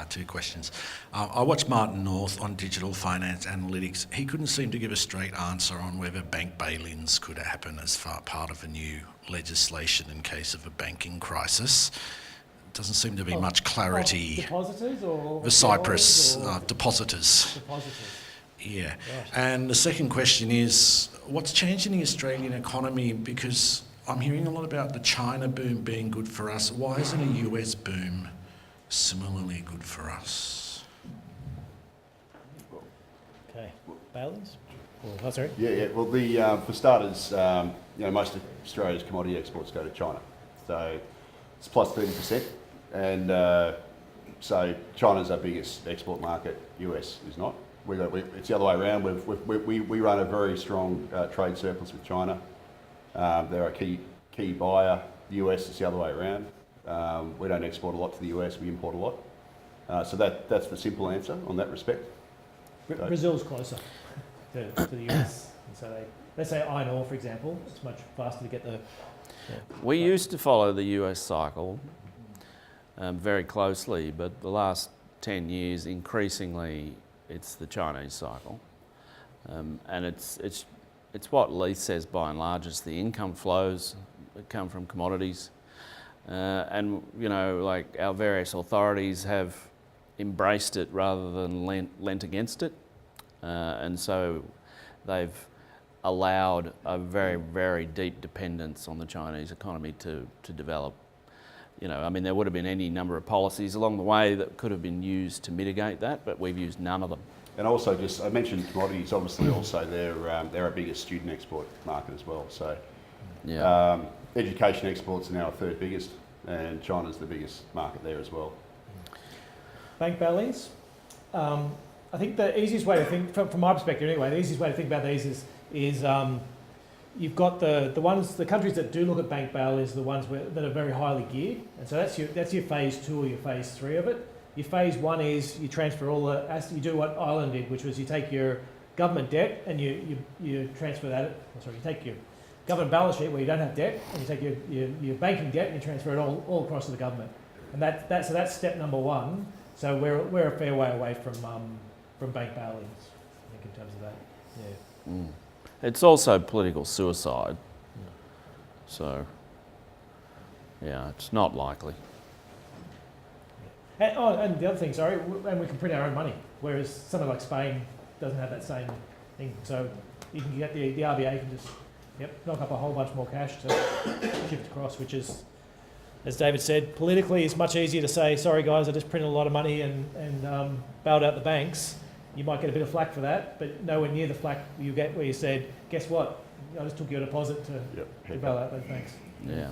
Two questions. I watched Martin North on digital finance analytics. He couldn't seem to give a straight answer on whether bank bail-ins could happen as part of a new legislation in case of a banking crisis. Doesn't seem to be much clarity. Depositors or the Cyprus or depositors. Depositors. Yeah. Right. And the second question is, what's changed in the Australian economy? Because I'm hearing a lot about the China boom being good for us. Why isn't a US boom similarly good for us? Okay. Bailins? Oh, sorry. Yeah. Well, for starters, most of Australia's commodity exports go to China, so it's plus 30%, and so China's our biggest export market. US is not. It's the other way around. We run a very strong trade surplus with China. They're a key buyer. The US is the other way around. We don't export a lot to the US. We import a lot. So that's the simple answer on that respect. Brazil's closer to the US, and so let's say iron ore, for example, it's much faster to get the. We used to follow the US cycle very closely, but the last 10 years, increasingly, it's the Chinese cycle, and it's what Leith says by and large. It's the income flows that come from commodities, and like our various authorities have embraced it rather than lent against it, and so they've allowed a very, very deep dependence on the Chinese economy to develop. There would have been any number of policies along the way that could have been used to mitigate that, but we've used none of them. And also, I mentioned commodities. Obviously, also they're our biggest student export market as well. So, yeah. Education exports are now our third biggest, and China's the biggest market there as well. Bank bail-ins. I think the easiest way to think, from my perspective anyway, the easiest way to think about these is you've got the countries that do look at bank bail is the ones that are very highly geared, and so that's your phase 2 or your phase 3 of it. Your phase 1 is you transfer you do what Ireland did, which was you take your government debt and you transfer that. You take your government balance sheet where you don't have debt, and you take your banking debt and you transfer it all across to the government, and so that's step number 1. So we're a fair way away from bank bail-ins, I think, in terms of that. Yeah. Mm. It's also political suicide. So, yeah, it's not likely. And the other thing, and we can print our own money, whereas something like Spain doesn't have that same thing. So you can get the RBA can just knock up a whole bunch more cash to shift across, which is, as David said, politically it's much easier to say, sorry guys, I just printed a lot of money and bailed out the banks. You might get a bit of flack for that, but nowhere near the flack you get where you said, guess what? I just took your deposit to bail out those banks. Yeah.